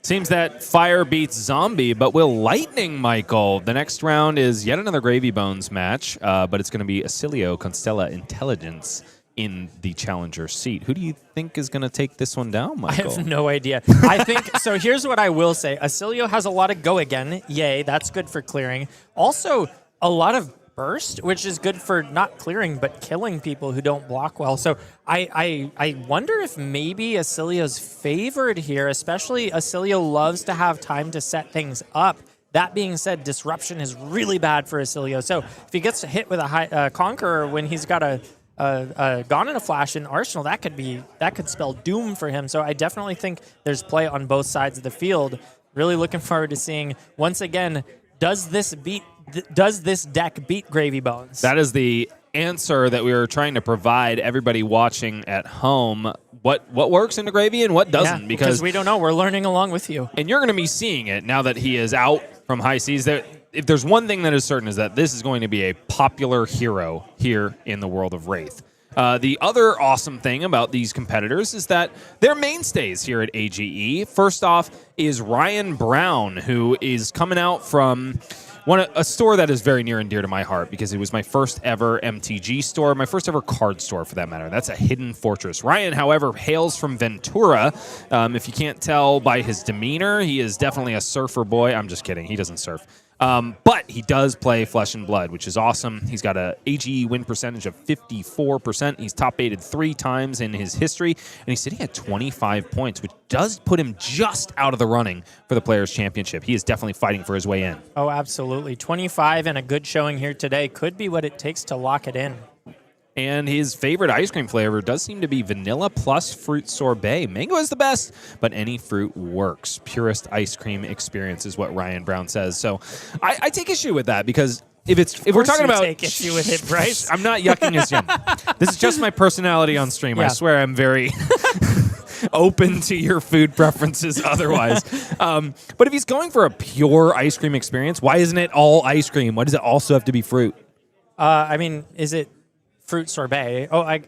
Seems that fire beats zombie, but will lightning, Michael? The next round is yet another Gravy Bones match, but it's going to be Oscilio, Constella, Intelligence in the challenger seat. Who do you think is going to take this one down, Michael? I have no idea. I think, so here's what I will say. Oscilio has a lot of go again. Yay, that's good for clearing. Also, a lot of burst, which is good for not clearing, but killing people who don't block well. So I wonder if maybe Oscilio's favored here, especially Oscilio loves to have time to set things up. That being said, disruption is really bad for Oscilio. So if he gets hit with a high Conqueror when he's got a Gone in a Flash in Arsenal, that could spell doom for him. So I definitely think there's play on both sides of the field. Really looking forward to seeing, once again, does this deck beat Gravy Bones? That is the answer that we were trying to provide everybody watching at home. What works in the Gravy and what doesn't? Yeah, because we don't know. We're learning along with you. And you're going to be seeing it now that he is out from high seas. If there's one thing that is certain is that this is going to be a popular hero here in the world of Wraith. The other awesome thing about these competitors is that they're mainstays here at AGE. First off is Ryan Brown, who is coming out from a store that is very near and dear to my heart because it was my first ever MTG store, my first ever card store for that matter. That's a Hidden Fortress. Ryan, however, hails from Ventura. If you can't tell by his demeanor, he is definitely a surfer boy. I'm just kidding. He doesn't surf. But he does play Flesh and Blood, which is awesome. He's got a AGE win percentage of 54%. He's top-8'd 3 times in his history, and he's sitting at 25 points, which does put him just out of the running for the Players' Championship. He is definitely fighting for his way in. Oh, absolutely. 25 and a good showing here today could be what it takes to lock it in. And his favorite ice cream flavor does seem to be vanilla plus fruit sorbet. Mango is the best, but any fruit works. Purest ice cream experience is what Ryan Brown says. So I take issue with that because if we're talking about take issue with it, Bryce. I'm not yucking his yum. This is just my personality on stream. Yeah. I swear I'm very open to your food preferences otherwise. But if he's going for a pure ice cream experience, why isn't it all ice cream? Why does it also have to be fruit? I mean, is it fruit sorbet? Oh,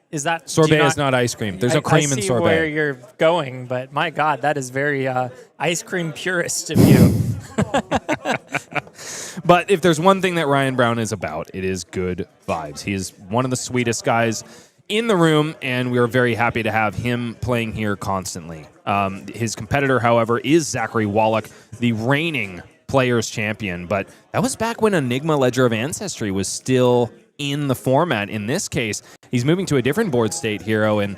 is that sorbet is not ice cream. There's no cream in sorbet. I see where you're going, but my God, that is very ice cream purist of you. But if there's one thing that Ryan Brown is about, it is good vibes. He is one of the sweetest guys in the room, and we are very happy to have him playing here constantly. His competitor, however, is Zachary Wallach, the reigning Players Champion, but that was back when Enigma Ledger of Ancestry was still in the format. In this case, he's moving to a different board state hero, and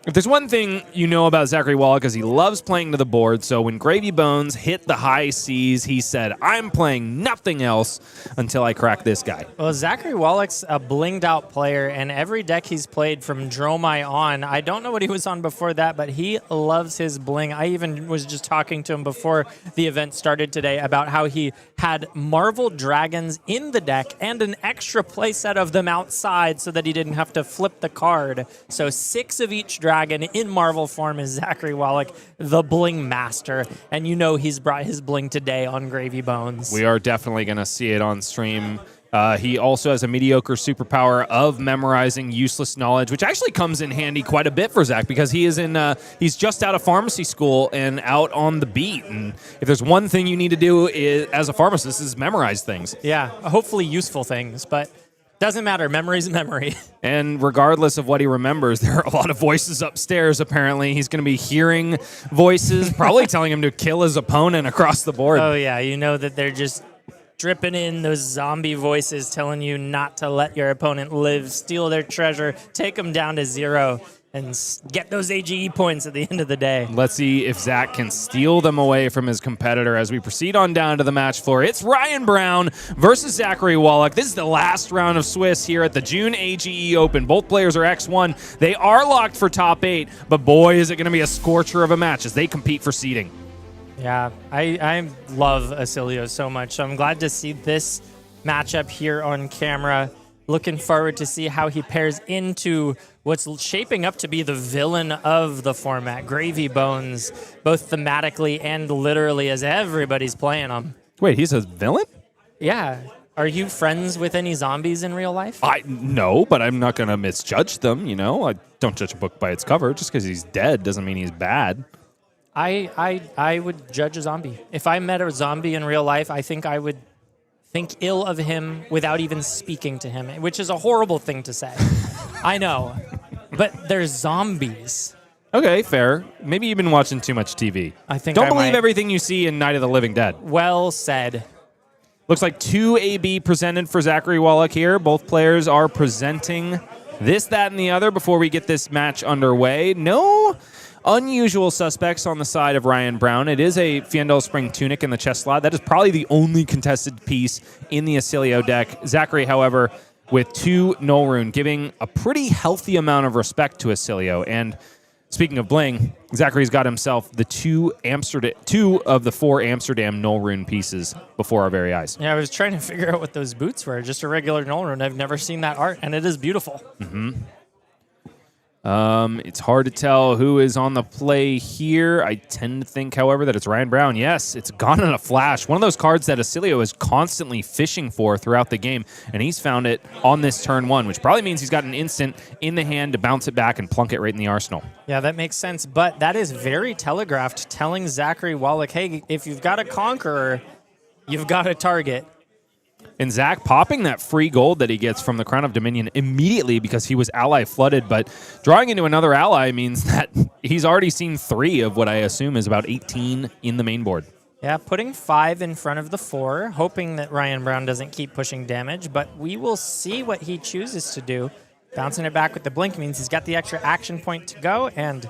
if there's one thing you know about Zachary Wallach is he loves playing to the board, so when Gravy Bones hit the high seas, he said, I'm playing nothing else until I crack this guy. Well, Zachary Wallach's a blinged out player, and every deck he's played from Dromai on, I don't know what he was on before that, but he loves his bling. I even was just talking to him before the event started today about how he had Marvel Dragons in the deck and an extra playset of them outside so that he didn't have to flip the card. So 6 of each dragon in Marvel form is Zachary Wallach, the bling master. And you know he's brought his bling today on Gravy Bones. We are definitely going to see it on stream. He also has a mediocre superpower of memorizing useless knowledge, which actually comes in handy quite a bit for Zach because he is he's just out of pharmacy school and out on the beat. And if there's one thing you need to do as a pharmacist is memorize things. Yeah, hopefully useful things, but doesn't matter. Memory's memory. And regardless of what he remembers, there are a lot of voices upstairs, apparently. He's going to be hearing voices, probably telling him to kill his opponent across the board. Oh, yeah. You know that they're just dripping in those zombie voices telling you not to let your opponent live, steal their treasure, take them down to 0, and get those AGE points at the end of the day. Let's see if Zach can steal them away from his competitor as we proceed on down to the match floor. It's Ryan Brown versus Zachary Wallach. This is the last round of Swiss here at the June AGE Open. Both players are X1. They are locked for top 8, but boy, is it going to be a scorcher of a match as they compete for seeding. Yeah, I love Oscilio so much, so I'm glad to see this matchup here on camera. Looking forward to see how he pairs into what's shaping up to be the villain of the format, Gravy Bones, both thematically and literally as everybody's playing them. Wait, he's a villain? Yeah. Are you friends with any zombies in real life? No, but I'm not going to misjudge them, you know? I don't judge a book by its cover. Just because he's dead doesn't mean he's bad. I would judge a zombie. If I met a zombie in real life, I think I would think ill of him without even speaking to him, which is a horrible thing to say. I know, but they're zombies. Okay, fair. Maybe you've been watching too much TV. I think Don't I believe might. everything you see in Night of the Living Dead. Well said. Looks like 2 AB presented for Zachary Wallach here. Both players are presenting this, that, and the other before we get this match underway. No unusual suspects on the side of Ryan Brown. It is a Fiendel Spring Tunic in the chest slot. That is probably the only contested piece in the Oscilio deck. Zachary, however, with 2 Null Rune, giving a pretty healthy amount of respect to Oscilio. And speaking of bling, Zachary's got himself the 2 of the 4 Amsterdam Null Rune pieces before our very eyes. Yeah, I was trying to figure out what those boots were. Just a regular Null Rune. I've never seen that art, and it is beautiful. Mm-hmm. It's hard to tell who is on the play here. I tend to think, however, that it's Ryan Brown. Yes, it's gone in a flash. One of those cards that Oscilio is constantly fishing for throughout the game, and he's found it on this turn 1, which probably means he's got an instant in the hand to bounce it back and plunk it right in the arsenal. Yeah, that makes sense, but that is very telegraphed, telling Zachary Wallach, hey, if you've got a Conqueror, you've got a target. And Zach popping that free gold that he gets from the Crown of Dominion immediately because he was ally flooded, but drawing into another ally means that he's already seen 3 of what I assume is about 18 in the main board. Yeah, putting 5 in front of the 4, hoping that Ryan Brown doesn't keep pushing damage, but we will see what he chooses to do. Bouncing it back with the blink means he's got the extra action point to go and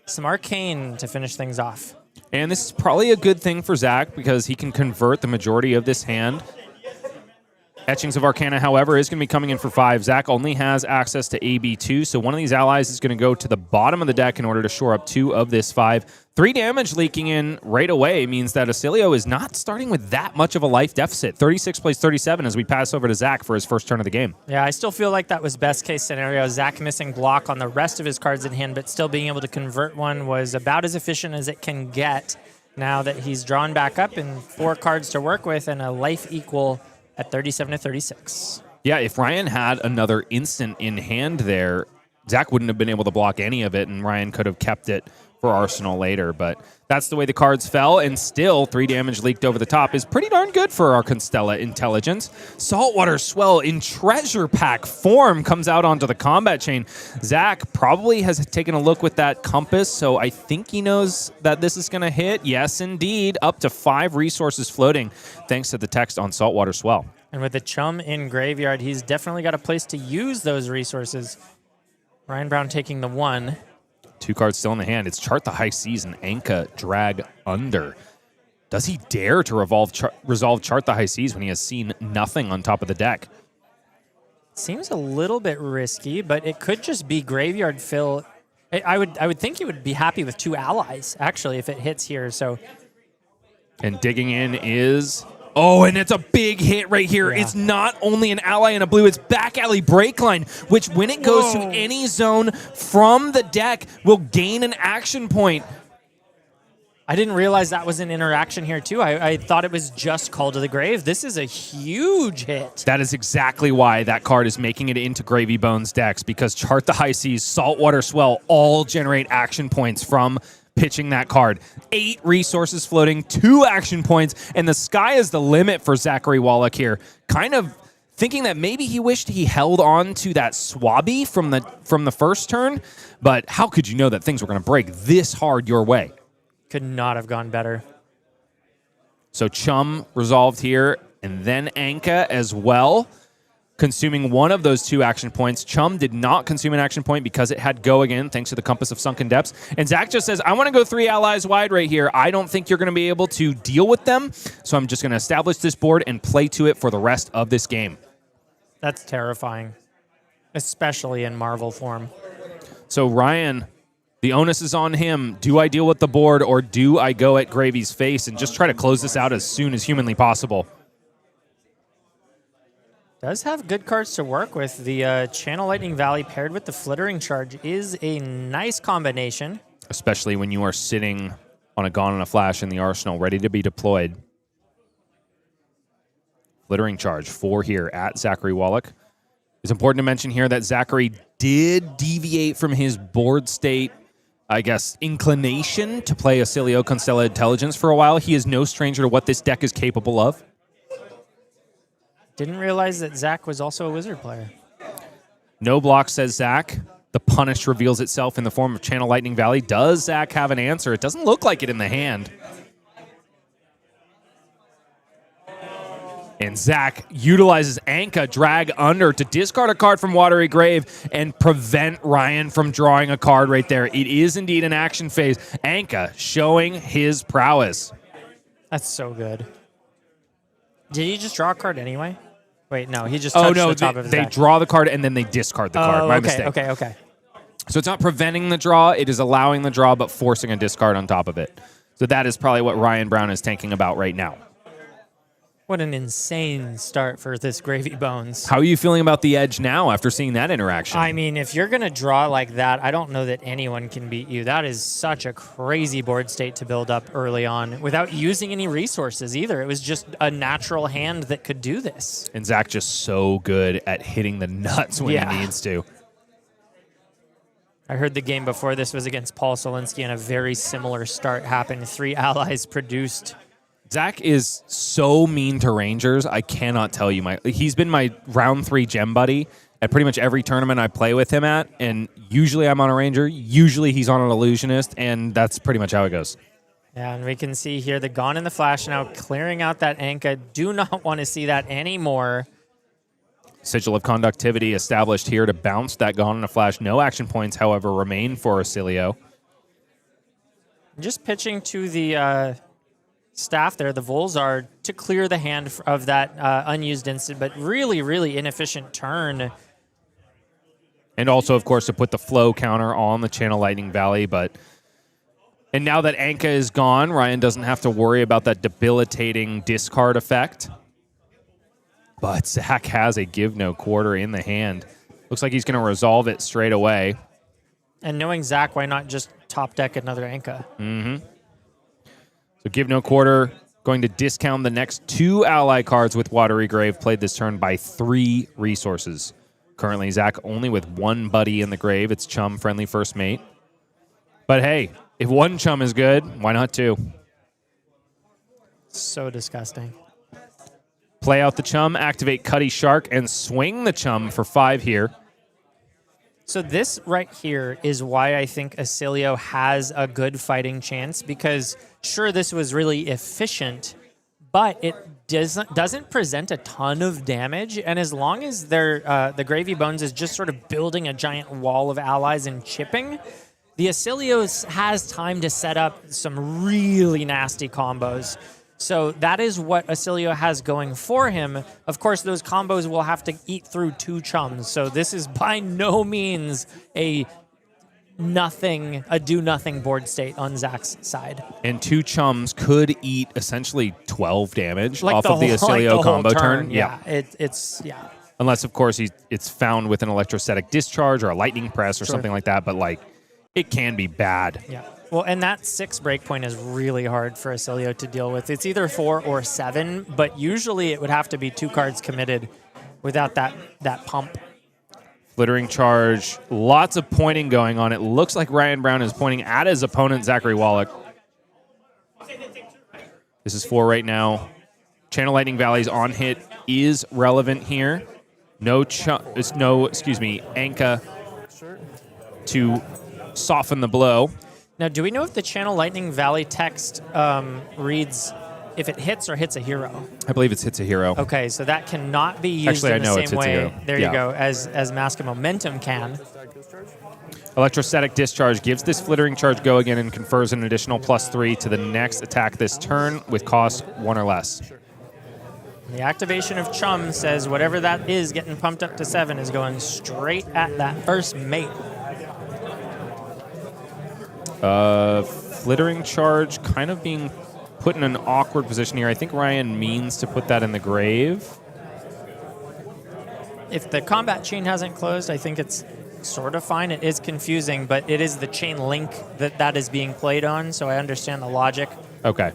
some arcane to finish things off. And this is probably a good thing for Zach because he can convert the majority of this hand. Etchings of Arcana, however, is going to be coming in for 5. Zach only has access to AB2, so one of these allies is going to go to the bottom of the deck in order to shore up 2 of this 5. 3 damage leaking in right away means that Oscilio is not starting with that much of a life deficit. 36 plays 37 as we pass over to Zach for his first turn of the game. Yeah, I still feel like that was best case scenario. Zach missing block on the rest of his cards in hand, but still being able to convert one was about as efficient as it can get now that he's drawn back up and 4 cards to work with and a life equal at 37 to 36. Yeah, if Ryan had another instant in hand there, Zach wouldn't have been able to block any of it, and Ryan could have kept it for Arsenal later. But that's the way the cards fell, and still 3 damage leaked over the top is pretty darn good for our Constella intelligence. Saltwater Swell in treasure pack form comes out onto the combat chain. Zach probably has taken a look with that compass, so I think he knows that this is going to hit. Yes, indeed. Up to 5 resources floating, thanks to the text on Saltwater Swell. And with the Chum in Graveyard, he's definitely got a place to use those resources. Ryan Brown taking the 1. 2 cards still in the hand. It's Chart the High Seas and Anka Drag Under. Does he dare to resolve Chart the High Seas when he has seen nothing on top of the deck? Seems a little bit risky, but it could just be graveyard fill. I would think he would be happy with 2 allies, actually, if it hits here. So, and digging in is... Oh, and it's a big hit right here. Yeah. It's not only an ally in a blue, it's back alley break line, which when it goes to any zone from the deck will gain an action point. I didn't realize that was an interaction here, too. I thought it was just Call to the Grave. This is a huge hit. That is exactly why that card is making it into Gravy Bones decks, because Chart the High Seas, Saltwater Swell all generate action points from pitching that card. 8 resources floating, 2 action points, and the sky is the limit for Zachary Wallach here. Kind of thinking that maybe he wished he held on to that Swabby from the first turn, but how could you know that things were going to break this hard your way? Could not have gone better. So Chum resolved here, and then Anka as well, consuming one of those 2 action points. Chum did not consume an action point because it had go again, thanks to the Compass of Sunken Depths. And Zach just says, I want to go 3 allies wide right here. I don't think you're going to be able to deal with them, so I'm just going to establish this board and play to it for the rest of this game. That's terrifying, especially in Marvel form. So Ryan, the onus is on him. Do I deal with the board, or do I go at Gravy's face and just try to close this out as soon as humanly possible? Does have good cards to work with. The Channel Lightning Valley paired with the Flittering Charge is a nice combination. Especially when you are sitting on a Gone in a Flash in the arsenal, ready to be deployed. Flittering Charge, 4 here at Zachary Wallach. It's important to mention here that Zachary did deviate from his board state I guess, inclination to play Oscilio Constella Intelligence for a while. He is no stranger to what this deck is capable of. Didn't realize that Zach was also a wizard player. No block, says Zach. The punish reveals itself in the form of Channel Lightning Valley. Does Zach have an answer? It doesn't look like it in the hand. And Zach utilizes Anka, drag under to discard a card from Watery Grave and prevent Ryan from drawing a card right there. It is indeed an action phase. Anka showing his prowess. That's so good. Did he just draw a card anyway? Wait, no, he just touched the top of his they deck. draw the card and then they discard the card. My mistake. Okay. So it's not preventing the draw. It is allowing the draw but forcing a discard on top of it. So that is probably what Ryan Brown is thinking about right now. What an insane start for this Gravy Bones. How are you feeling about the edge now after seeing that interaction? I mean, if you're going to draw like that, I don't know that anyone can beat you. That is such a crazy board state to build up early on without using any resources either. It was just a natural hand that could do this. And Zach just so good at hitting the nuts when he needs to. I heard the game before this was against Paul Solinsky, and a very similar start happened. 3 allies produced. Zach is so mean to Rangers. I cannot tell you. He's been my round 3 gem buddy at pretty much every tournament I play with him at. And usually I'm on a Ranger. Usually he's on an Illusionist. And that's pretty much how it goes. Yeah, and we can see here the Gone in the Flash now clearing out that Anka. Do not want to see that anymore. Sigil of Conductivity established here to bounce that Gone in a Flash. No action points, however, remain for Oscilio. Just pitching to the staff there, the Volzar, to clear the hand of that unused instant, but really, really inefficient turn. And also, of course, to put the flow counter on the Channel Lightning Valley. And now that Anka is gone, Ryan doesn't have to worry about that debilitating discard effect. But Zach has a give no quarter in the hand. Looks like he's going to resolve it straight away. And knowing Zach, why not just top deck another Anka? Mm-hmm. So give no quarter, going to discount the next 2 ally cards with Watery Grave, played this turn by 3 resources. Currently, Zach only with 1 buddy in the grave. It's Chum, friendly first mate. But hey, if 1 Chum is good, why not 2? So disgusting. Play out the Chum, activate Cutty Shark, and swing the Chum for 5 here. So this right here is why I think Oscilio has a good fighting chance, because sure, this was really efficient, but it doesn't present a ton of damage. And as long as the Gravy Bones is just sort of building a giant wall of allies and chipping, the Oscilio has time to set up some really nasty combos. So that is what Oscilio has going for him. Of course, those combos will have to eat through 2 Chums. So this is by no means a do-nothing board state on Zach's side. And 2 Chums could eat essentially 12 damage like off of the Oscilio combo turn. Yeah, it's. Unless, of course, it's found with an electrostatic discharge or a lightning press or something like that. But, it can be bad. Yeah. Well, and that 6 breakpoint is really hard for Oscilio to deal with. It's either 4 or 7, but usually it would have to be 2 cards committed without that pump. Flittering Charge, lots of pointing going on. It looks like Ryan Brown is pointing at his opponent, Zachary Wallach. This is 4 right now. Channel Lightning Valley's on hit is relevant here. Anka to soften the blow. Now, do we know if the Channel Lightning Valley text reads if it hits or hits a hero? I believe it's hits a hero. Okay, so that cannot be used in the same way. There you go, as Mask of Momentum can. Electrostatic Discharge gives this Flittering Charge go again and confers an additional +3 to the next attack this turn with cost 1 or less. The activation of Chum says whatever that is getting pumped up to 7 is going straight at that first mate. Flittering Charge kind of being put in an awkward position here. I think Ryan means to put that in the grave. If the combat chain hasn't closed, I think it's sort of fine. It is confusing, but it is the chain link that is being played on, so I understand the logic. Okay.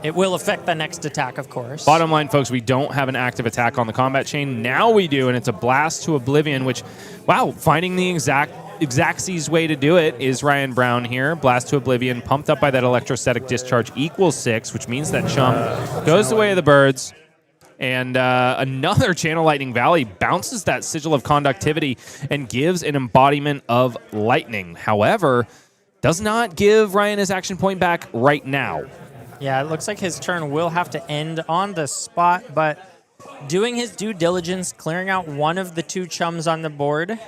It will affect the next attack, of course. Bottom line, folks, we don't have an active attack on the combat chain. Now we do, and it's a Blast to Oblivion, which, wow, finding the exact Exact's way to do it is Ryan Brown here. Blast to Oblivion, pumped up by that electrostatic discharge, equals 6, which means that Chum goes the way of the birds. And another Channel Lightning Valley bounces that Sigil of Conductivity and gives an embodiment of lightning. However, does not give Ryan his action point back right now. Yeah, it looks like his turn will have to end on the spot, but doing his due diligence, clearing out one of the 2 chums on the board,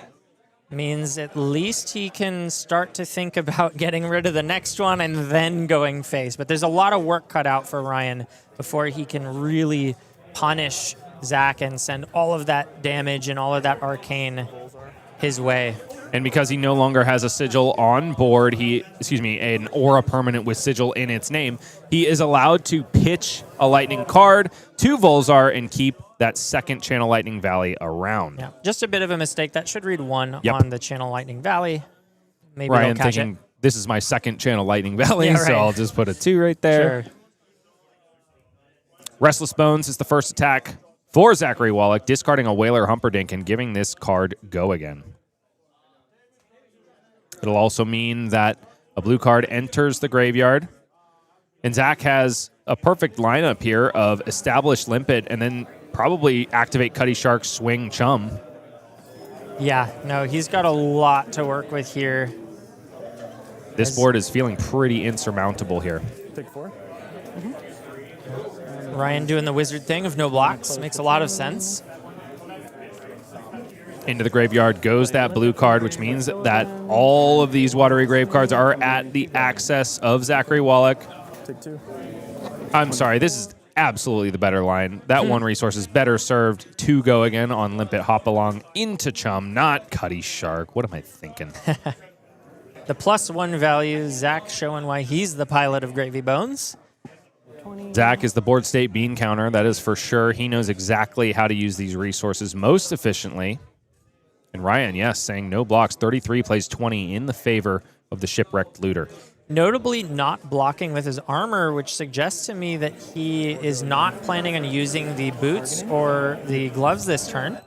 means at least he can start to think about getting rid of the next one and then going face. But there's a lot of work cut out for Ryan before he can really punish Zach and send all of that damage and all of that arcane his way. And because he no longer has a sigil on board, an aura permanent with sigil in its name, he is allowed to pitch a lightning card to Volzar and keep that second Channel Lightning Valley around. Yeah, just a bit of a mistake. That should read 1 on the Channel Lightning Valley. Maybe Ryan they'll catch thinking, it. this is my second Channel Lightning Valley, Yeah, right. so I'll just put a 2 right there. Sure. Restless Bones is the first attack for Zachary Wallach, discarding a Whaler Humperdinck and giving this card go again. It'll also mean that a blue card enters the graveyard. And Zach has a perfect lineup here of establish Limpet and then probably activate Cutty Shark, swing Chum. Yeah, no, he's got a lot to work with here. This board is feeling pretty insurmountable here. Take 4. Ryan doing the wizard thing of no blocks makes a lot of sense. Into the graveyard goes that blue card, which means that all of these watery grave cards are at the access of Zachary Wallach. Take 2. I'm sorry, this is absolutely the better line. That one resource is better served to go again on Limpet Hopalong into Chum, not Cutty Shark. What am I thinking? The +1 value, Zach showing why he's the pilot of Gravy Bones. Zach is the board state bean counter, that is for sure. He knows exactly how to use these resources most efficiently. And Ryan, yes, saying no blocks. 33 plays 20 in the favor of the Shipwrecked Looter. Notably not blocking with his armor, which suggests to me that he is not planning on using the boots or the gloves this turn.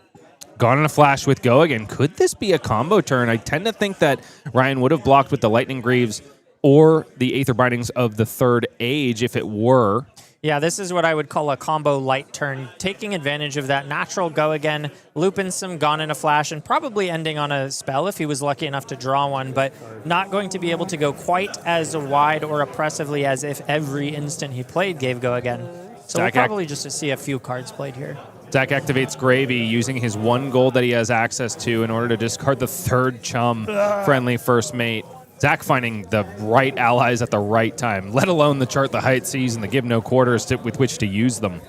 Gone in a flash with go again. Could this be a combo turn? I tend to think that Ryan would have blocked with the Lightning Greaves or the Aether Bindings of the Third Age if it were. Yeah, this is what I would call a combo light turn, taking advantage of that natural go again, looping some Gone in a Flash, and probably ending on a spell if he was lucky enough to draw one, but not going to be able to go quite as wide or oppressively as if every instant he played gave go again. So we'll probably just see a few cards played here. Zach activates Gravy using his 1 gold that he has access to in order to discard the 3rd Chum friendly first mate. Zach finding the right allies at the right time, let alone the Chart the Height sees and the Give No Quarters with which to use them.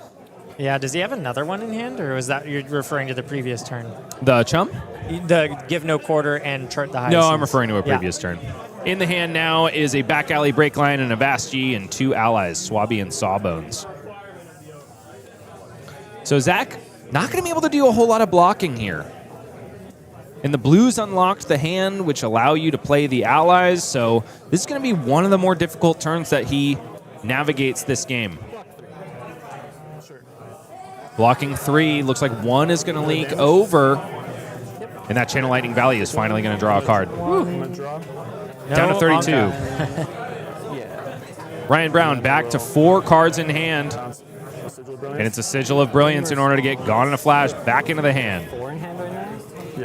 Yeah, does he have another one in hand, or was that you're referring to the previous turn? The Chum? The Give No Quarter and Chart the High. No, I'm referring to a previous turn. In the hand now is a back alley break line and a Vast-G and 2 allies, Swabby and Sawbones. So Zach not going to be able to do a whole lot of blocking here. And the blues unlocked the hand, which allow you to play the allies. So this is going to be one of the more difficult turns that he navigates this game. Blocking 3. Looks like 1 is going to leak over. And that Channel Lightning Valley is finally going to draw a card. Down to 32. Ryan Brown back to 4 cards in hand. And it's a Sigil of Brilliance in order to get Gone in a Flash back into the hand.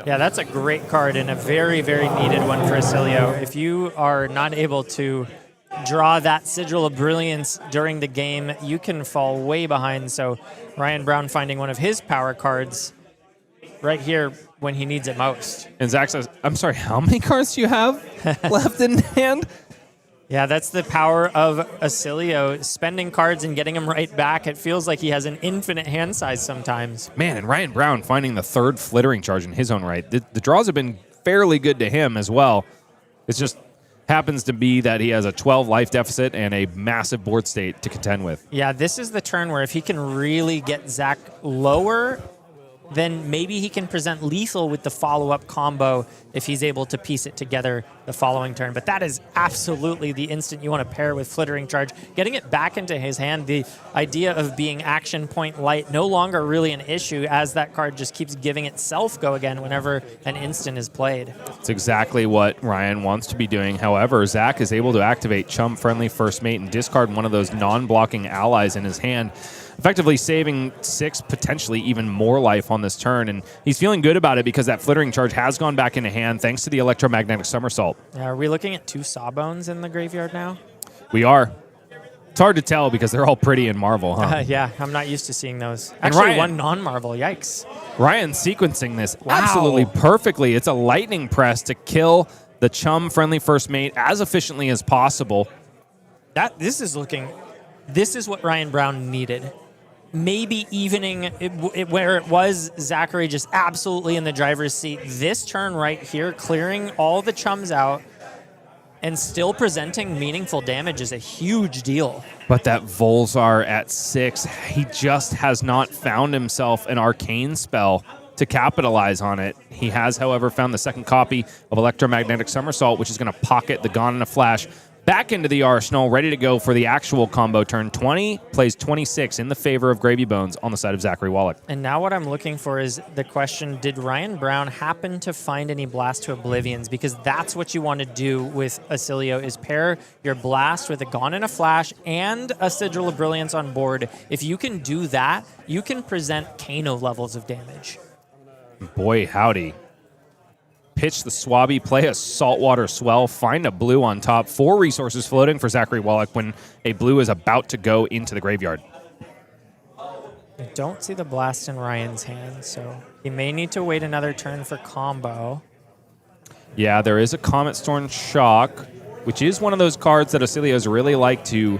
Yeah, that's a great card and a very, very needed one for Oscilio. If you are not able to draw that Sigil of Brilliance during the game, you can fall way behind. So Ryan Brown finding one of his power cards right here when he needs it most. And Zach says, I'm sorry, how many cards do you have left in hand? Yeah, that's the power of Oscilio, spending cards and getting them right back. It feels like he has an infinite hand size sometimes. Man, and Ryan Brown finding the 3rd Flittering Charge in his own right. The draws have been fairly good to him as well. It just happens to be that he has a 12 life deficit and a massive board state to contend with. Yeah, this is the turn where if he can really get Zach lower then maybe he can present lethal with the follow-up combo if he's able to piece it together the following turn. But that is absolutely the instant you want to pair with Flittering Charge. Getting it back into his hand, the idea of being action point light, no longer really an issue as that card just keeps giving itself go again whenever an instant is played. It's exactly what Ryan wants to be doing. However, Zach is able to activate Chum-friendly First Mate and discard one of those non-blocking allies in his hand, effectively saving 6, potentially even more life on this turn. And he's feeling good about it because that Flittering Charge has gone back into hand thanks to the Electromagnetic Somersault. Are we looking at 2 Sawbones in the graveyard now? We are. It's hard to tell because they're all pretty in Marvel, huh? Yeah, I'm not used to seeing those. Actually, one non-Marvel, yikes. Ryan's sequencing this absolutely perfectly. It's a lightning press to kill the Chum-friendly First Mate as efficiently as possible. This is what Ryan Brown needed. Maybe evening where it was Zachary just absolutely in the driver's seat. This turn right here, clearing all the Chums out and still presenting meaningful damage is a huge deal. But that Volzar at 6, he just has not found himself an arcane spell to capitalize on it. He has, however, found the second copy of Electromagnetic Somersault, which is going to pocket the Gone in a Flash back into the arsenal, ready to go for the actual combo turn. 20 plays 26 in the favor of Gravy Bones on the side of Zachary Wallach. And now what I'm looking for is the question, did Ryan Brown happen to find any Blast to Oblivions? Because that's what you want to do with Oscilio, is pair your Blast with a Gone in a Flash and a Sigil of Brilliance on board. If you can do that, you can present Kano levels of damage. Boy, howdy. Pitch the Swabby, play a Saltwater Swell, find a blue on top. 4 resources floating for Zachary Wallach when a blue is about to go into the graveyard. I don't see the Blast in Ryan's hand, so he may need to wait another turn for combo. Yeah, there is a Comet Storm Shock, which is one of those cards that Oscilios really like to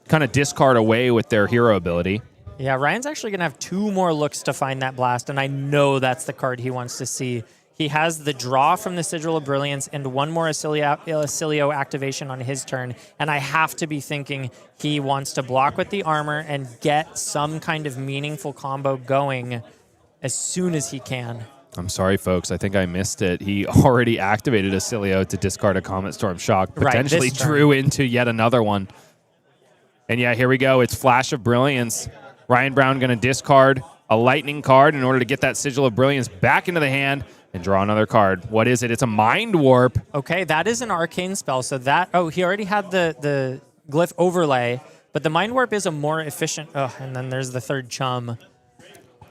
kind of discard away with their hero ability. Yeah, Ryan's actually going to have 2 more looks to find that Blast, and I know that's the card he wants to see. He has the draw from the Sigil of Brilliance and 1 more Oscilio activation on his turn, and I have to be thinking he wants to block with the armor and get some kind of meaningful combo going as soon as he can. I'm sorry, folks. I think I missed it. He already activated Oscilio to discard a Comet Storm Shock, potentially drew into yet another one. And yeah, here we go. It's Flash of Brilliance. Ryan Brown going to discard a lightning card in order to get that Sigil of Brilliance back into the hand and draw another card. What is it? It's a Mind Warp. Okay, that is an arcane spell. So that, he already had the glyph overlay, but the Mind Warp is a more efficient, and then there's the 3rd Chum.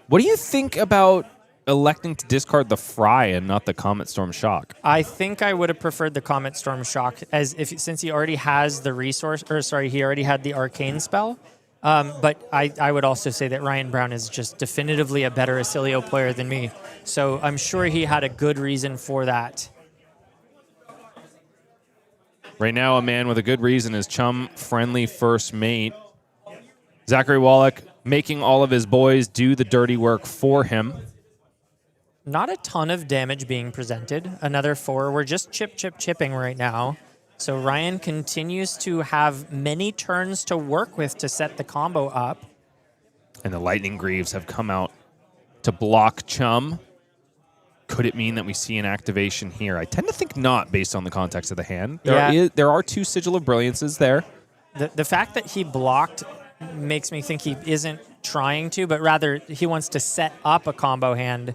What do you think about electing to discard the Fry and not the Comet Storm Shock? I think I would have preferred the Comet Storm Shock since he already has the resource, he already had the arcane spell. But I would also say that Ryan Brown is just definitively a better Oscilio player than me. So I'm sure he had a good reason for that. Right now, a man with a good reason is Chum-friendly First Mate. Zachary Wallach making all of his boys do the dirty work for him. Not a ton of damage being presented. Another 4. We're just chipping right now. So Ryan continues to have many turns to work with to set the combo up. And the Lightning Greaves have come out to block Chum. Could it mean that we see an activation here? I tend to think not, based on the context of the hand. There are 2 Sigil of Brilliances there. The fact that he blocked makes me think he isn't trying to, but rather he wants to set up a combo hand.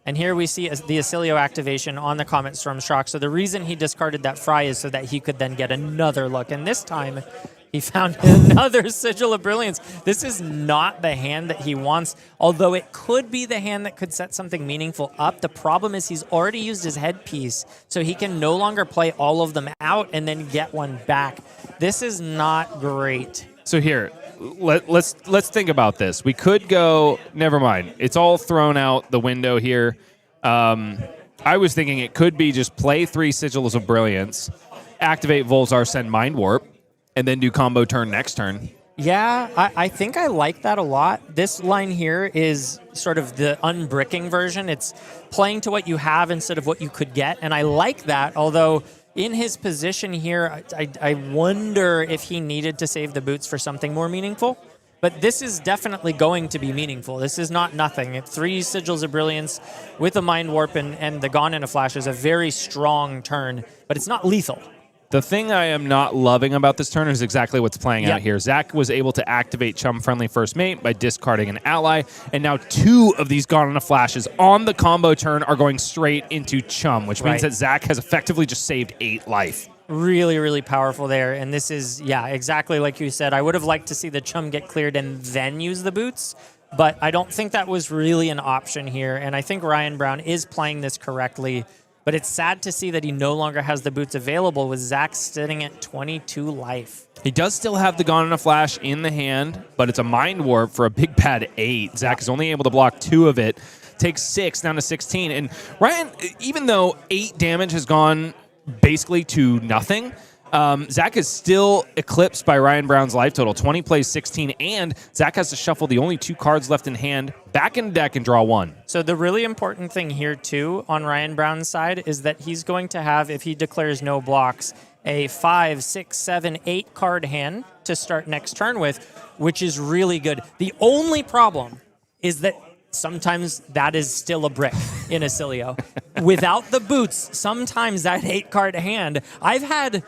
And here we see the Oscilio activation on the Comet Storm Shock. So the reason he discarded that Fry is so that he could then get another look. And this time, he found another Sigil of Brilliance. This is not the hand that he wants, although it could be the hand that could set something meaningful up. The problem is he's already used his headpiece, so he can no longer play all of them out and then get one back. This is not great. So here, let's think about this. We could go, never mind. It's all thrown out the window here. I was thinking it could be just play 3 Sigils of Brilliance, activate Volzar, send Mind Warp, and then do combo turn next turn. Yeah, I think I like that a lot. This line here is sort of the unbricking version. It's playing to what you have instead of what you could get, and I like that, although in his position here, I wonder if he needed to save the boots for something more meaningful. But this is definitely going to be meaningful. This is not nothing. 3 Sigils of Brilliance with a Mind Warp and the Gone in a Flash is a very strong turn, but it's not lethal. The thing I am not loving about this turn is exactly what's playing out here. Zach was able to activate Chum-friendly First Mate by discarding an ally, and now 2 of these Gone in a Flashes on the combo turn are going straight into Chum, which means that Zach has effectively just saved 8 life. Really, really powerful there. And this is, exactly like you said. I would have liked to see the Chum get cleared and then use the boots, but I don't think that was really an option here. And I think Ryan Brown is playing this correctly. But it's sad to see that he no longer has the boots available with Zach sitting at 22 life. He does still have the Gone in a Flash in the hand, but it's a Mind Warp for a big bad 8. Zach is only able to block 2 of it, takes 6 down to 16. And Ryan, even though 8 damage has gone basically to nothing, Zach is still eclipsed by Ryan Brown's life total. 20 plays 16, and Zach has to shuffle the only 2 cards left in hand back in the deck and draw 1. So the really important thing here, too, on Ryan Brown's side is that he's going to have, if he declares no blocks, a 5, 6, 7, 8 card hand to start next turn with, which is really good. The only problem is that sometimes that is still a brick in Oscilio. Without the boots, sometimes that 8 card hand, I've had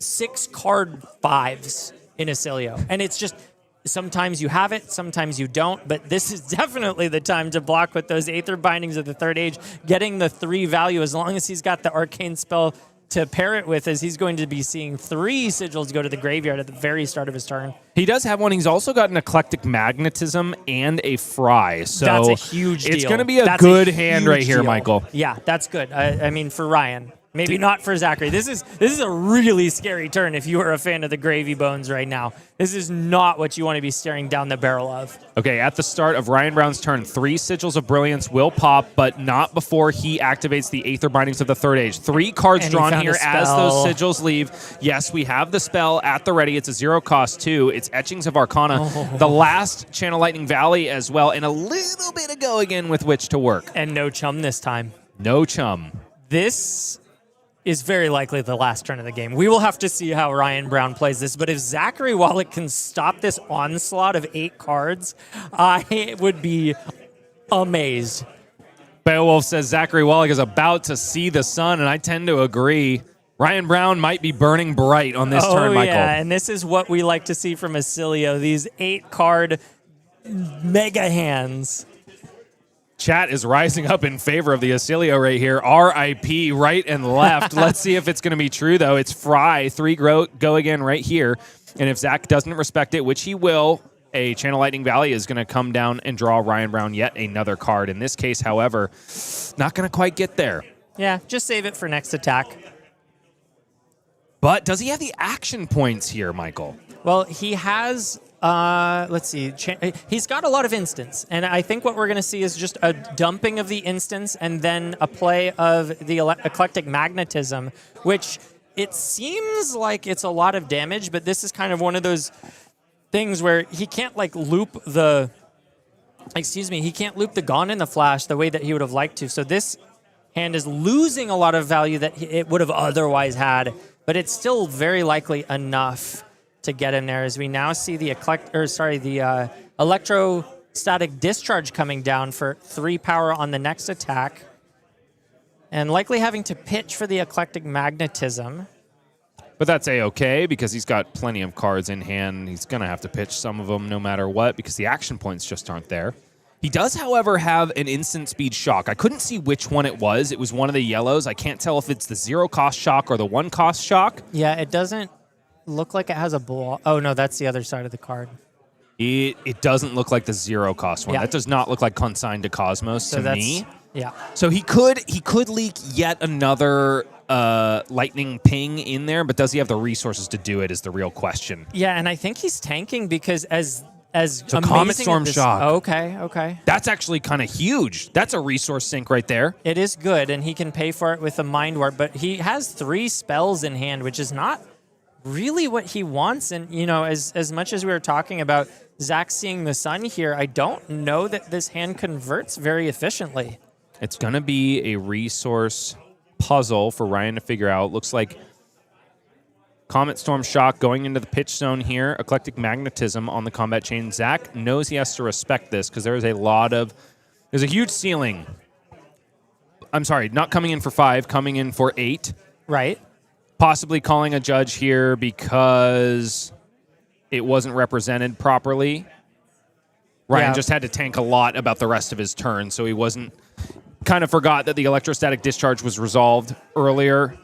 6 card 5s in Oscilio. And it's just, sometimes you have it, sometimes you don't, but this is definitely the time to block with those Aether Bindings of the Third Age, getting the 3 value as long as he's got the Arcane spell to pair it with, as he's going to be seeing 3 sigils go to the graveyard at the very start of his turn. He does have one. He's also got an Eclectic Magnetism and a Fry. So that's a huge deal. It's going to be a good hand right here, Michael. Yeah, that's good. I mean, for Ryan. Maybe not for Zachary. This is a really scary turn if you are a fan of the Gravy Bones right now. This is not what you want to be staring down the barrel of. Okay, at the start of Ryan Brown's turn, 3 Sigils of Brilliance will pop, but not before he activates the Aether Bindings of the Third Age. 3 cards drawn here as those sigils leave. Yes, we have the spell at the ready. It's a 0 cost too. It's Etchings of Arcana. The last Channel Lightning Valley as well, and a little bit of go again with which to work. And no Chum this time. No Chum. This is very likely the last turn of the game. We will have to see how Ryan Brown plays this, but if Zachary Wallach can stop this onslaught of 8 cards, I would be amazed. Beowulf says Zachary Wallach is about to see the sun, and I tend to agree. Ryan Brown might be burning bright on this turn, Michael. Yeah, and this is what we like to see from Oscilio, these 8-card mega hands. Chat is rising up in favor of the Oscilio right here. RIP, right and left. Let's see if it's going to be true, though. It's Fry, 3 go again right here. And if Zach doesn't respect it, which he will, a Channel Lightning Valley is going to come down and draw Ryan Brown yet another card. In this case, however, not going to quite get there. Yeah, just save it for next attack. But does he have the action points here, Michael? Well, he has... let's see. He's got a lot of instants, and I think what we're going to see is just a dumping of the instants and then a play of the Eclectic Magnetism, which it seems like it's a lot of damage, but this is kind of one of those things where he can't loop the... he can't loop the Gone in the Flash the way that he would have liked to. So this hand is losing a lot of value that it would have otherwise had, but it's still very likely enough to get him there, as we now see the electrostatic discharge coming down for 3 power on the next attack, and likely having to pitch for the Eclectic Magnetism. But that's A-okay, because he's got plenty of cards in hand. He's going to have to pitch some of them no matter what, because the action points just aren't there. He does, however, have an instant speed shock. I couldn't see which one it was. It was one of the yellows. I can't tell if it's the 0-cost shock or the 1-cost shock. Yeah, it doesn't look like it has a bull. Oh, no, that's the other side of the card. It doesn't look like the 0-cost one. Yeah. That does not look like Consigned to Cosmos to me. Yeah. So he could leak yet another lightning ping in there, but does he have the resources to do it is the real question. Yeah, and I think he's tanking because as it's a Comet Storm Shock. Okay. That's actually kind of huge. That's a resource sink right there. It is good, and he can pay for it with a Mind Warp, but he has 3 spells in hand, which is not really what he wants. And, as much as we were talking about Zach seeing the sun here, I don't know that this hand converts very efficiently. It's going to be a resource puzzle for Ryan to figure out. Looks like Comet Storm Shock going into the pitch zone here. Eclectic Magnetism on the combat chain. Zach knows he has to respect this because there's a huge ceiling. I'm sorry, not coming in for 5, coming in for 8. Right. Possibly calling a judge here because it wasn't represented properly. Ryan just had to tank a lot about the rest of his turn, so he kind of forgot that the electrostatic discharge was resolved earlier.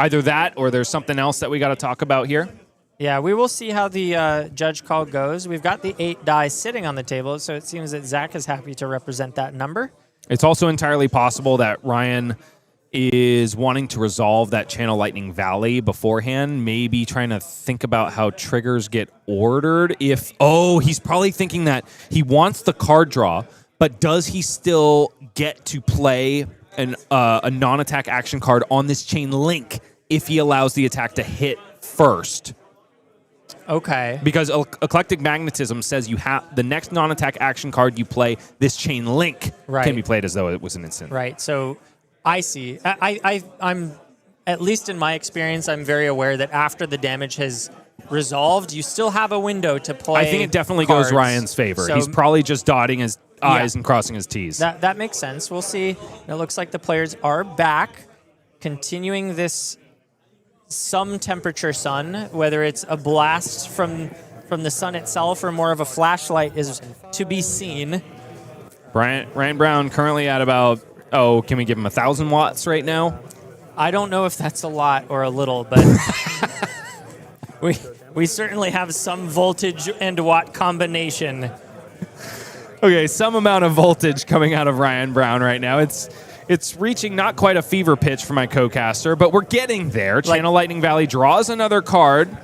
Either that or there's something else that we got to talk about here. Yeah, we will see how the judge call goes. We've got the 8 die sitting on the table, so it seems that Zach is happy to represent that number. It's also entirely possible that Ryan is wanting to resolve that Channel Lightning Valley beforehand, maybe trying to think about how triggers get ordered. He's probably thinking that he wants the card draw, but does he still get to play a non-attack action card on this chain link if he allows the attack to hit first? Okay. Because Eclectic Magnetism says you have the next non-attack action card you play, this chain link can be played as though it was an instant. Right. So I see. I'm, at least in my experience, I'm very aware that after the damage has resolved, you still have a window to play. I think it definitely cards. goes Ryan's favor. So, he's probably just dotting his I's and crossing his T's. That makes sense. We'll see. It looks like the players are back, continuing this some temperature sun, whether it's a blast from the sun itself or more of a flashlight is to be seen. Ryan Brown currently at about, can we give him 1,000 watts right now? I don't know if that's a lot or a little, but we certainly have some voltage and watt combination. Okay, some amount of voltage coming out of Ryan Brown right now. It's reaching not quite a fever pitch for my co-caster, but we're getting there. Channel Lightning Valley draws another card.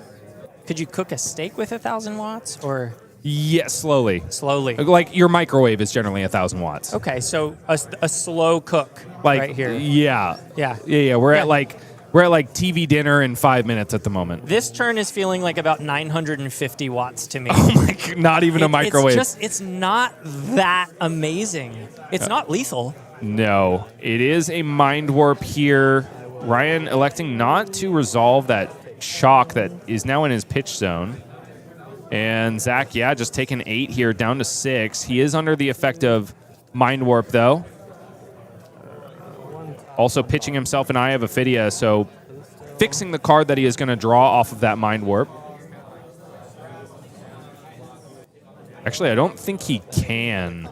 Could you cook a steak with 1,000 watts, or? Yes, slowly. Slowly. Like your microwave is generally 1,000 watts. Okay, so a slow cook right here. Yeah. Yeah. We're at like TV dinner in 5 minutes at the moment. This turn is feeling like about 950 watts to me. Oh my God, not even a microwave. It's not that amazing. It's not lethal. No, it is a mind warp here. Ryan electing not to resolve that shock that is now in his pitch zone. And Zach, just taking 8 here, down to 6. He is under the effect of mind warp, though. Also pitching himself an Eye of Ophidia, so fixing the card that he is going to draw off of that mind warp. Actually, I don't think he can.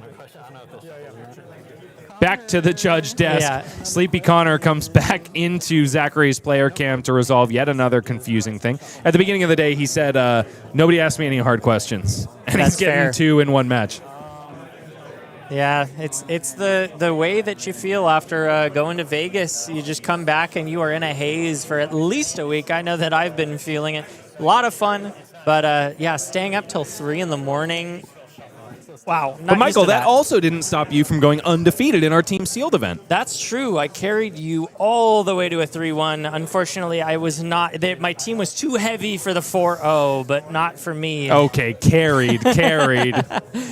Back to the judge desk. Yeah. Sleepy Connor comes back into Zachary's player cam to resolve yet another confusing thing. At the beginning of the day, he said, nobody asked me any hard questions. And That's he's getting fair. 2 in one match. Yeah, it's the way that you feel after going to Vegas. You just come back and you are in a haze for at least a week. I know that I've been feeling it. A lot of fun, but staying up till 3 in the morning. Wow. But Michael, that also didn't stop you from going undefeated in our Team Sealed event. That's true. I carried you all the way to a 3-1. Unfortunately, I was not. My team was too heavy for the 4-0, but not for me. Okay, carried.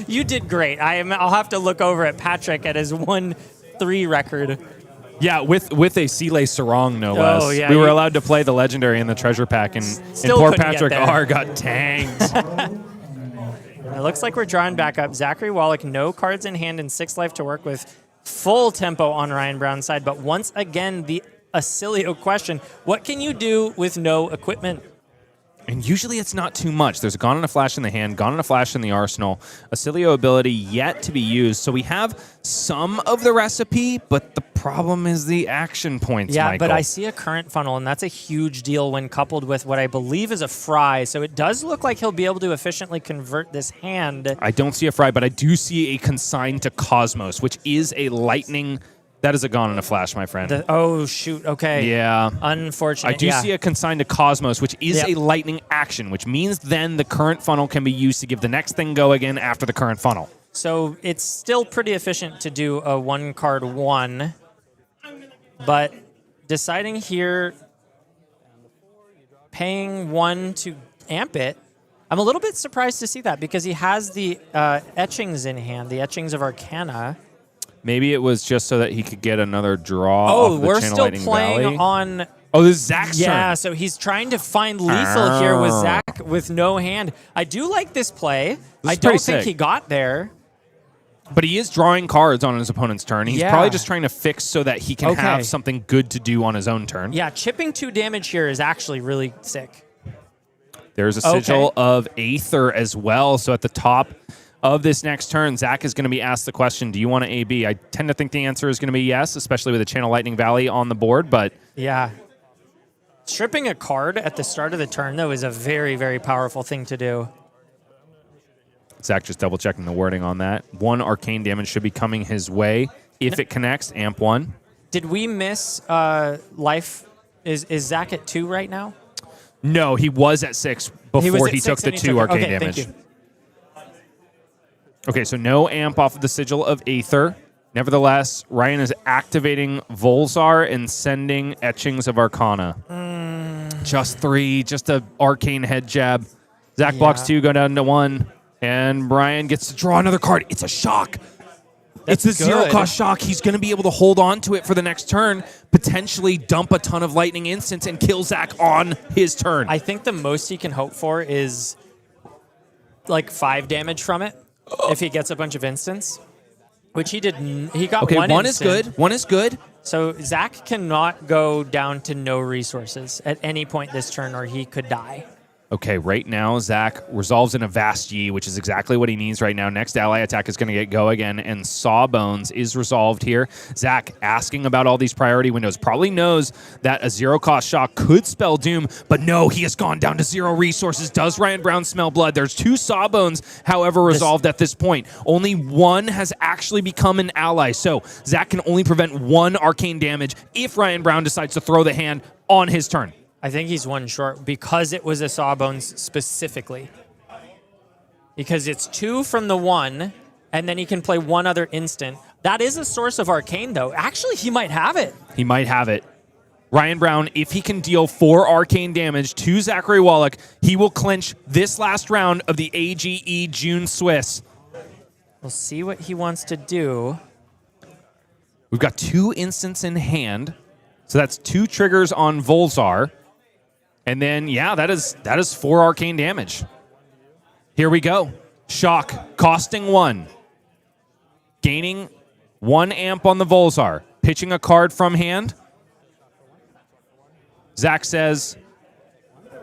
You did great. I'll have to look over at Patrick at his 1-3 record. Yeah, with a Sealey Sarong, no less. Oh, yeah, we were allowed to play the Legendary in the Treasure Pack, and poor Patrick R. got tanked. It looks like we're drawing back up. Zachary Wallach, no cards in hand and 6 life to work with. Full tempo on Ryan Brown's side. But once again, the Oscilio question, what can you do with no equipment? And usually it's not too much. There's a Gone and a Flash in the hand, Gone and a Flash in the arsenal, Oscilio ability yet to be used. So we have some of the recipe, but the problem is the action points, Yeah, Michael. but I see a current funnel, and that's a huge deal when coupled with what I believe is a fry. So it does look like he'll be able to efficiently convert this hand. I don't see a fry, but I do see a Consign to Cosmos, which is a lightning. That is a Gone and a Flash, my friend. Oh, shoot. Okay. Yeah. Unfortunate. I do see a Consign to Cosmos, which is Yep. a lightning action, which means then the current funnel can be used to give the next thing go again after the current funnel. So it's still pretty efficient to do a 1-card 1, but deciding here, paying 1 to amp it, I'm a little bit surprised to see that because he has the etchings in hand, the etchings of Arcana. Maybe it was just so that he could get another draw off the we're Channel still Lightning playing Valley. on Oh, this is Zach's Yeah, turn. so he's trying to find lethal here with Zach with no hand. I do like this play. I don't pretty think sick. he got there. But he is drawing cards on his opponent's turn. He's Yeah. probably just trying to fix so that he can Okay. have something good to do on his own turn. Yeah, chipping 2 damage here is actually really sick. There's a sigil of Aether as well. So at the top of this next turn, Zach is going to be asked the question, do you want to AB? I tend to think the answer is going to be yes, especially with a Channel Lightning Valley on the board. But Yeah. Stripping a card at the start of the turn, though, is a very, very powerful thing to do. Zach just double-checking the wording on that. 1 arcane damage should be coming his way. If it connects, amp 1. Did we miss life? Is Zach at 2 right now? No, he was at 6 before he took the 2 arcane damage. Thank you. Okay, so no amp off of the Sigil of Aether. Nevertheless, Ryan is activating Volzar and sending Etchings of Arcana. Just 3, just a arcane head jab. Zach blocks 2, go down to 1. And Brian gets to draw another card. It's a shock. It's a 0-cost shock. He's going to be able to hold on to it for the next turn, potentially dump a ton of lightning instants and kill Zach on his turn. I think the most he can hope for is like 5 damage from it if he gets a bunch of instants, which he didn't. He got one instant. Is good. 1 is good. So Zach cannot go down to no resources at any point this turn or he could die. Okay, right now, Zach resolves in a Vast Yi, which is exactly what he needs right now. Next ally attack is going to get go again, and Sawbones is resolved here. Zach asking about all these priority windows. Probably knows that a 0-cost shock could spell doom, but no, he has gone down to 0 resources. Does Ryan Brown smell blood? There's 2 Sawbones, however, resolved at this point. Only 1 has actually become an ally, so Zach can only prevent 1 arcane damage if Ryan Brown decides to throw the hand on his turn. I think he's 1 short because it was a Sawbones specifically. Because it's 2 from the 1, and then he can play 1 other instant. That is a source of arcane, though. Actually, he might have it. He might have it. Ryan Brown, if he can deal 4 arcane damage to Zachary Wallach, he will clinch this last round of the AGE June Swiss. We'll see what he wants to do. We've got 2 instants in hand, so that's 2 triggers on Volzar. And then, yeah, that is 4 arcane damage. Here we go. Shock, costing 1. Gaining 1 amp on the Volzar. Pitching a card from hand. Zach says,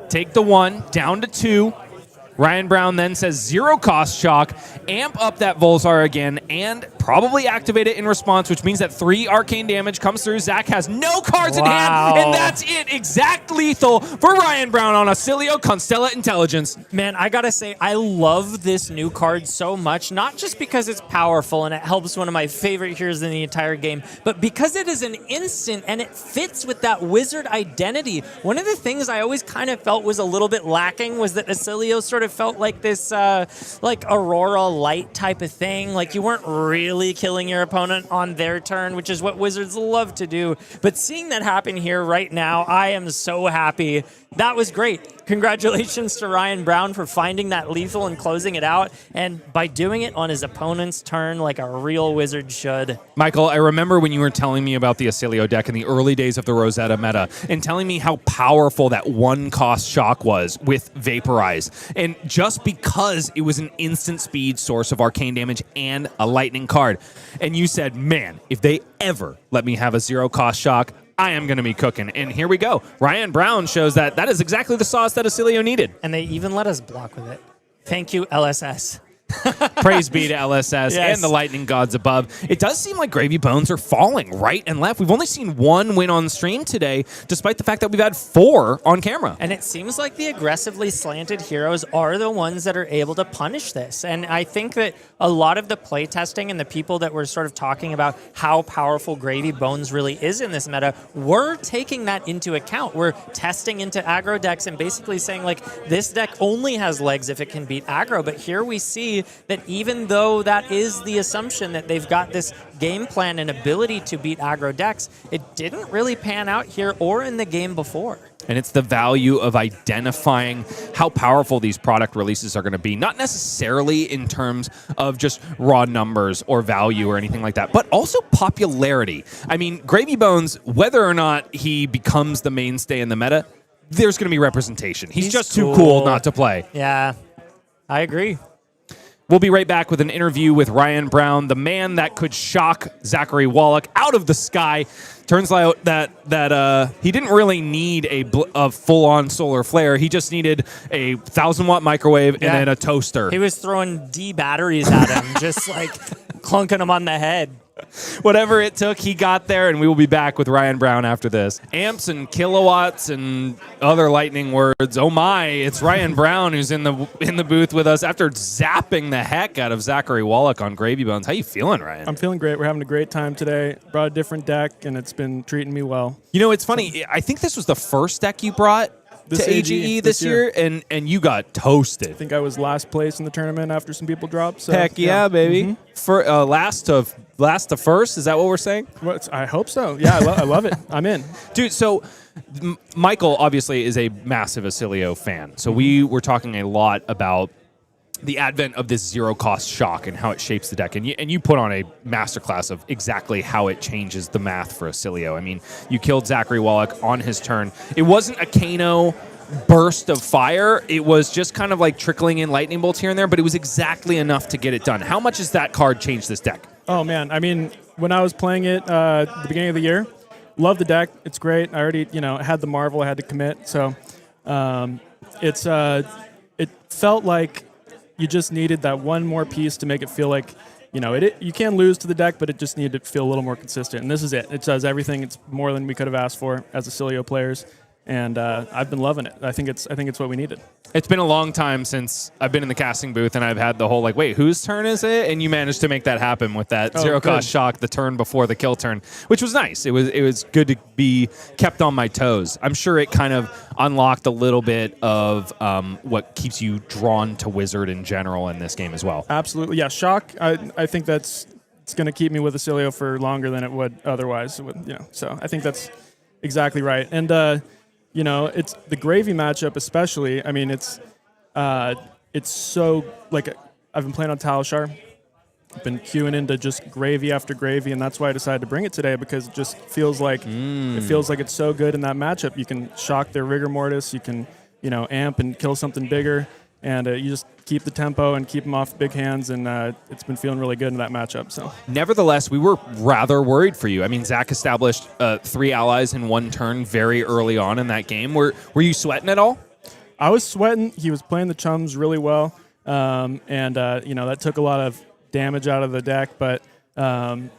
take the 1, down to 2. Ryan Brown then says 0-cost shock, amp up that Volzar again, and probably activate it in response, which means that 3 arcane damage comes through. Zach has no cards in hand, and that's it. Exact lethal for Ryan Brown on Oscilio Constella Intelligence. Man, I gotta say, I love this new card so much, not just because it's powerful and it helps one of my favorite heroes in the entire game, but because it is an instant and it fits with that wizard identity. One of the things I always kind of felt was a little bit lacking was that Oscilio sort of felt like this like Aurora Light type of thing. Like you weren't really killing your opponent on their turn, which is what wizards love to do. But seeing that happen here right now, I am so happy. That was great. Congratulations to Ryan Brown for finding that lethal and closing it out, and by doing it on his opponent's turn like a real wizard should. Michael, I remember when you were telling me about the Oscilio deck in the early days of the Rosetta meta and telling me how powerful that 1-cost shock was with Vaporize. And just because it was an instant speed source of arcane damage and a lightning card. And you said, man, if they ever let me have a 0-cost shock, I am going to be cooking. And here we go. Ryan Brown shows that that is exactly the sauce that Oscilio needed. And they even let us block with it. Thank you, LSS. Praise be to LSS Yes. and the lightning gods above. It does seem like Gravy Bones are falling right and left. We've only seen 1 win on stream today, despite the fact that we've had 4 on camera. And it seems like the aggressively slanted heroes are the ones that are able to punish this. And I think that a lot of the playtesting and the people that were sort of talking about how powerful Gravy Bones really is in this meta, we're taking that into account. We're testing into aggro decks and basically saying, like, this deck only has legs if it can beat aggro. But here we see see that even though that is the assumption that they've got this game plan and ability to beat aggro decks, it didn't really pan out here or in the game before. And it's the value of identifying how powerful these product releases are going to be, not necessarily in terms of just raw numbers or value or anything like that, but also popularity. I mean, Gravy Bones, whether or not he becomes the mainstay in the meta, there's going to be representation. He's just too cool not to play. Yeah, I agree. We'll be right back with an interview with Ryan Brown, the man that could shock Zachary Wallach out of the sky. Turns out that he didn't really need a full-on solar flare. He just needed a 1,000-watt microwave and then a toaster. He was throwing D batteries at him, just like clunking him on the head. Whatever it took, he got there, and we will be back with Ryan Brown after this. Amps and kilowatts and other lightning words. Oh my, it's Ryan Brown who's in the booth with us after zapping the heck out of Zachary Wallach on Gravy Bones. How you feeling, Ryan? I'm feeling great. We're having a great time today. Brought a different deck, and it's been treating me well. You know, it's funny. I think this was the first deck you brought to AGE this year, and you got toasted. I think I was last place in the tournament after some people dropped. So, heck yeah, baby. Mm-hmm. For last to first, is that what we're saying? Well, I hope so. Yeah, I love it. I'm in. Dude, so Michael obviously is a massive Oscilio fan. So we were talking a lot about the advent of this zero-cost shock and how it shapes the deck. And you put on a masterclass of exactly how it changes the math for Oscilio. I mean, you killed Zachary Wallach on his turn. It wasn't a Kano burst of fire. It was just kind of like trickling in lightning bolts here and there, but it was exactly enough to get it done. How much has that card changed this deck? Oh, man. I mean, when I was playing it at the beginning of the year, love the deck. It's great. I already, had the Marvel. I had to commit. So it felt like you just needed that one more piece to make it feel like, you can lose to the deck, but it just needed to feel a little more consistent. And this is it. It does everything. It's more than we could have asked for as Oscilio players. And I've been loving it. I think it's what we needed. It's been a long time since I've been in the casting booth and I've had the whole wait, whose turn is it? And you managed to make that happen with that zero-cost shock the turn before the kill turn, which was nice. It was good to be kept on my toes. I'm sure it kind of unlocked a little bit of what keeps you drawn to Wizard in general in this game as well. Absolutely, yeah. Shock. I think it's going to keep me with Oscilio for longer than it would otherwise. So I think that's exactly right. And it's the Gravy matchup especially. I mean, it's so, I've been playing on Talishar. I've been queuing into just gravy after gravy, and that's why I decided to bring it today, because it just feels like it's so good in that matchup. You can shock their Rigor Mortis, you can, amp and kill something bigger, and you just keep the tempo and keep them off big hands, and it's been feeling really good in that matchup. So, nevertheless, we were rather worried for you. I mean, Zach established 3 allies in one turn very early on in that game. Were you sweating at all? I was sweating. He was playing the chums really well, and that took a lot of damage out of the deck. But I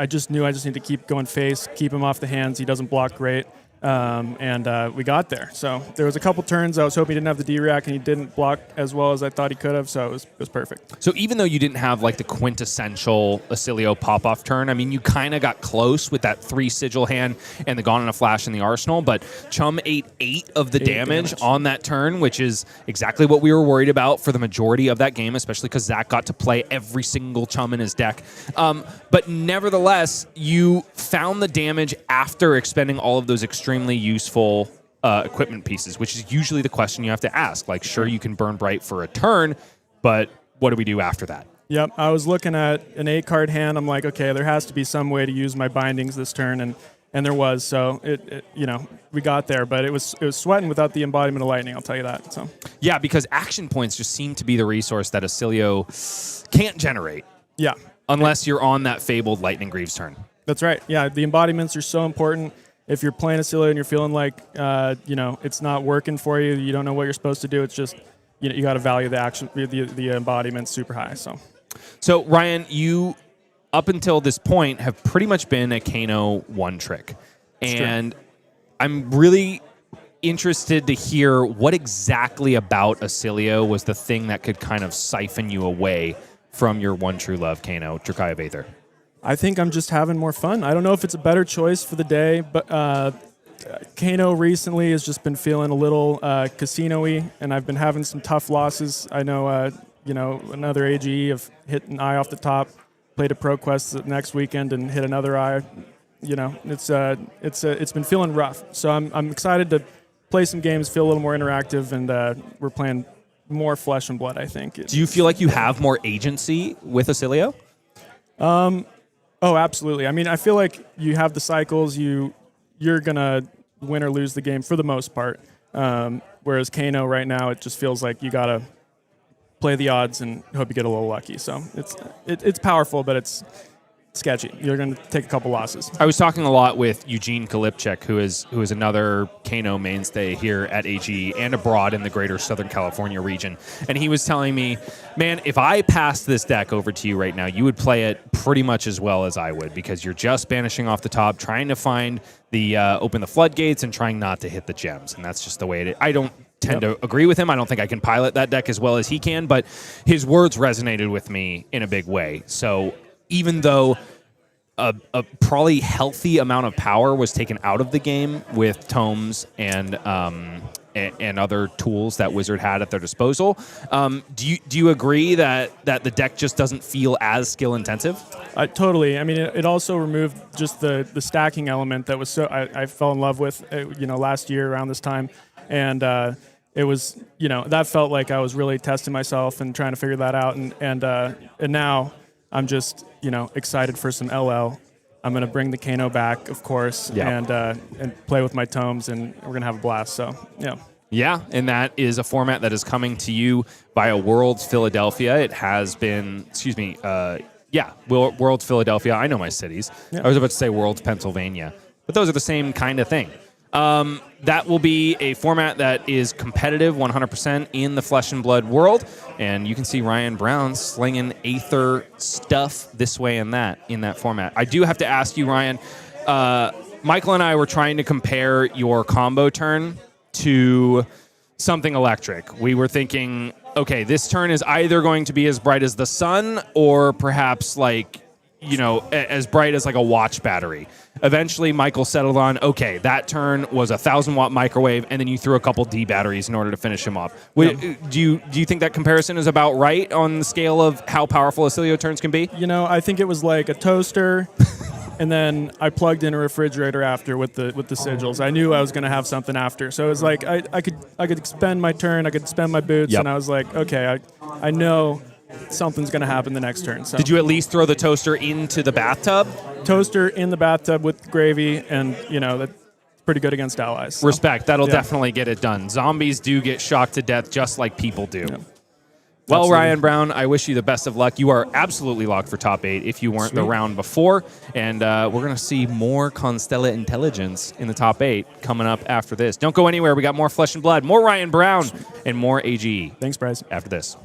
just knew I just need to keep going face, keep him off the hands. He doesn't block great. And we got there. So there was a couple turns I was hoping he didn't have the D-Rack, and he didn't block as well as I thought he could have, so it was perfect. So even though you didn't have the quintessential Oscilio pop-off turn, I mean, you kind of got close with that 3 sigil hand and the Gone in a Flash in the arsenal, but Chum ate 8 of the damage on that turn, which is exactly what we were worried about for the majority of that game, especially because Zach got to play every single Chum in his deck. But nevertheless, you found the damage after expending all of those extremely useful equipment pieces, which is usually the question you have to ask. Sure, you can burn bright for a turn, but what do we do after that? Yep, I was looking at an 8-card hand. I'm like, okay, there has to be some way to use my bindings this turn, and there was. So we got there, but it was sweating without the embodiment of lightning. I'll tell you that. So yeah, because action points just seem to be the resource that Oscilio can't generate. Yeah, unless you're on that fabled Lightning Greaves turn. That's right. Yeah, the embodiments are so important. If you're playing Oscilio and you're feeling like it's not working for you, you don't know what you're supposed to do. It's just you got to value the action, the embodiment super high. So Ryan, you up until this point have pretty much been a Kano one trick, and I'm really interested to hear what exactly about Oscilio was the thing that could kind of siphon you away from your one true love, Kano, Dracai of Aether. I think I'm just having more fun. I don't know if it's a better choice for the day, but Kano recently has just been feeling a little casino-y, and I've been having some tough losses. I know another AGE of hit an eye off the top, played a Pro Quest the next weekend and hit another eye. It's been feeling rough. So I'm excited to play some games, feel a little more interactive, and we're playing more flesh and blood, I think. Do you feel like you have more agency with Oscilio? Oh, absolutely. I mean, I feel like you have the cycles. You're gonna win or lose the game for the most part. Whereas Kano right now, it just feels like you gotta play the odds and hope you get a little lucky. So it's powerful, but it's sketchy. You're going to take a couple losses. I was talking a lot with Eugene Kalipchik, who is another Kano mainstay here at AG and abroad in the greater Southern California region. And he was telling me, man, if I passed this deck over to you right now, you would play it pretty much as well as I would, because you're just banishing off the top, trying to find the open the floodgates and trying not to hit the gems. And that's just the way it is. I don't tend to agree with him. I don't think I can pilot that deck as well as he can, but his words resonated with me in a big way. So even though a probably healthy amount of power was taken out of the game with tomes and other tools that Wizard had at their disposal, do you agree that the deck just doesn't feel as skill intensive? Totally. I mean, it also removed just the stacking element that was so I fell in love with last year around this time, and it was that felt like I was really testing myself and trying to figure that out, and now I'm just excited for some LL. I'm going to bring the Kano back, of course, and play with my tomes, and we're going to have a blast. So, yeah. Yeah, and that is a format that is coming to you via Worlds Philadelphia. It has been, Worlds Philadelphia. I know my cities. Yeah. I was about to say Worlds Pennsylvania, but those are the same kind of thing. That will be a format that is competitive 100% in the Flesh and Blood world, and you can see Ryan Brown slinging Aether stuff this way and that in that format. I do have to ask you, Ryan, Michael and I were trying to compare your combo turn to something electric. We were thinking, okay, this turn is either going to be as bright as the sun or perhaps as bright as like a watch battery. Eventually, Michael settled on, okay, that turn was a 1,000-watt microwave, and then you threw a couple D batteries in order to finish him off. Do you think that comparison is about right on the scale of how powerful Oscilio turns can be? I think it was like a toaster, and then I plugged in a refrigerator after with the sigils. I knew I was going to have something after, so it was like I could spend my turn, I could spend my boots, and I was like, okay, I know something's going to happen the next turn. So. Did you at least throw the toaster into the bathtub? Toaster in the bathtub with gravy, and that's pretty good against allies. So. Respect. That'll definitely get it done. Zombies do get shocked to death just like people do. Yeah. Well, absolutely. Ryan Brown, I wish you the best of luck. You are absolutely locked for top 8 if you weren't the round before. And we're going to see more Constella intelligence in the top 8 coming up after this. Don't go anywhere. We got more Flesh and Blood, more Ryan Brown, and more AGE. Thanks, Bryce. After this.